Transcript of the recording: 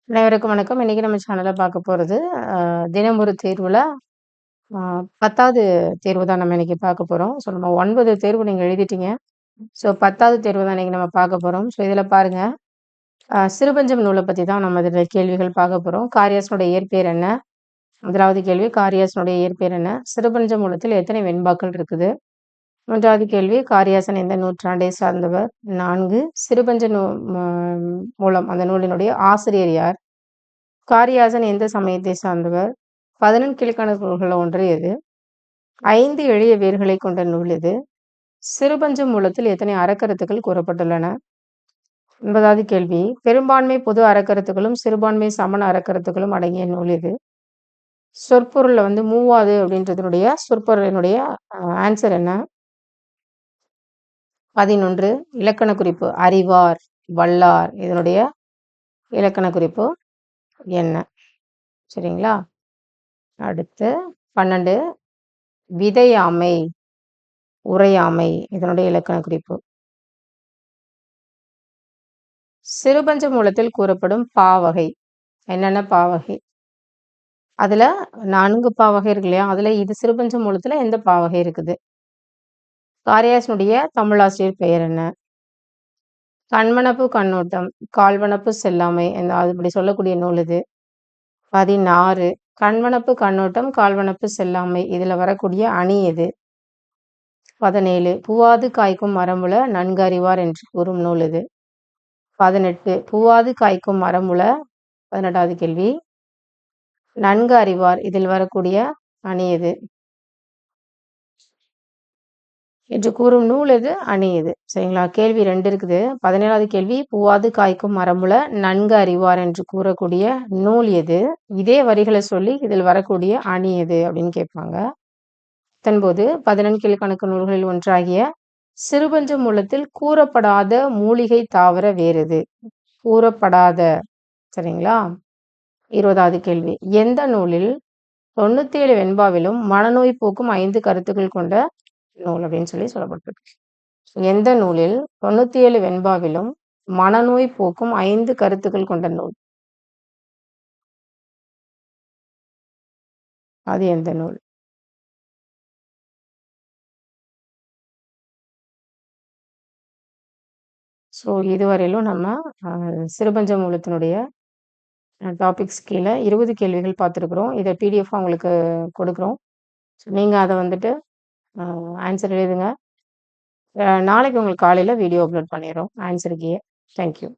அனைவருக்கும் வணக்கம். இன்னைக்கு நம்ம சேனல்ல பார்க்க போறது, தினம் ஒரு தேர்வுல 10வது தேர்வு தான் நம்ம இன்னைக்கு பார்க்க போறோம். ஸோ நம்ம 9 தேர்வு நீங்க எழுதிட்டீங்க. ஸோ 10வது தேர்வு தான் இன்னைக்கு நம்ம பார்க்க போறோம். ஸோ இதில பாருங்க, சிறுபஞ்சம் நூல பத்தி தான் நம்ம இதில கேள்விகள் பார்க்க போறோம். காரியாசனுடைய இயற்பெயர் என்ன? முதலாவது கேள்வி, காரியாசனுடைய இயற்பெயர் என்ன? சிறுபஞ்ச மூலத்தில் எத்தனை வெண்பாக்கள் இருக்குது? 3வது கேள்வி, காரியாசன் எந்த நூற்றாண்டை சார்ந்தவர்? 4 சிறுபஞ்ச மூலம் அந்த நூலினுடைய ஆசிரியர் யார்? காரியாசன் எந்த சமயத்தை சார்ந்தவர்? 11 கீழ்க்கணக்கு நூல்கள்ல ஒன்று எது? 5 எளிய வேர்களைக் கொண்ட நூல் எது? சிறுபஞ்ச மூலத்தில் எத்தனை அறக்கருத்துக்கள் கூறப்பட்டுள்ளன? 9வது கேள்வி, பெரும்பான்மை பொது அறக்கருத்துக்களும் சிறுபான்மை சமண அறக்கருத்துக்களும் அடங்கிய நூல் எது? சொற்பொருள்ல மூவாது அப்படின்றதனுடைய சொற்பொருளினுடைய ஆன்சர் என்ன? 11 இலக்கண குறிப்பு அறிவார், வல்லார் இதனுடைய இலக்கண குறிப்பு என்ன? சரிங்களா? அடுத்து 12 விதையாமை, உரையாமை இதனுடைய இலக்கண குறிப்பு. சிறுபஞ்ச மூலத்தில் கூறப்படும் பாவகை என்னென்ன பாவகை? அதுல 4 பாவகை இருக்கு இல்லையா? அதுல இது சிறுபஞ்ச மூலத்துல எந்த பாவகை இருக்குது? காரியாசனுடைய தமிழாசிரியர் பெயர் என்ன? கண்வனப்பு கண்ணோட்டம், கால்வனப்பு செல்லாமை அது இப்படி சொல்லக்கூடிய நூல் இது. 16 கண்வனப்பு கண்ணோட்டம், கால்வனப்பு செல்லாமை இதுல வரக்கூடிய அணி எது? 17 பூவாது காய்க்கும் மரமுல நன்கு அறிவார் என்று கூறும் நூல் இது. 18 பூவாது காய்க்கும் மரமுல 18வது கேள்வி, நன்கு அறிவார் இதில் வரக்கூடிய அணி எது? என்று கூறும் நூல் எது? அணி எது? சரிங்களா? கேள்வி 2 இருக்குது. 17வது கேள்வி, பூவாது காய்க்கும் மரமுல நன்கு அறிவார் என்று கூறக்கூடிய நூல் எது? இதே வரிகளை சொல்லி இதில் வரக்கூடிய அணி எது அப்படின்னு கேட்பாங்க. 19 14 கீழ்க்கணக்கு நூல்களில் ஒன்றாகிய சிறுபஞ்ச மூலத்தில் கூறப்படாத மூலிகை தாவர வேறெது? கூறப்படாத. சரிங்களா? 20வது கேள்வி, எந்த நூலில் 97 வெண்பாவிலும் மனநோய் போக்கும் 5 கருத்துக்கள் கொண்ட நூல் அப்படின்னு சொல்லப்பட்டிருக்கு. எந்த நூலில் 97 வெண்பாவிலும் மனநோய் போக்கும் 5 கருத்துக்கள் கொண்ட நூல்? அது எந்த நூல்? ஸோ இதுவரையிலும் நம்ம சிறுபஞ்ச மூலத்தினுடைய டாபிக்ஸ் கீழே 20 கேள்விகள் பார்த்துருக்குறோம். இதை பிடிஎஃப் உங்களுக்கு கொடுக்குறோம். ஸோ நீங்கள் அதை ஆன்சர் எழுதுங்க. நாளைக்கு உங்களுக்கு காலையில் வீடியோ அப்லோட் பண்ணிடுறோம் ஆன்சருக்கே. தேங்க்யூ.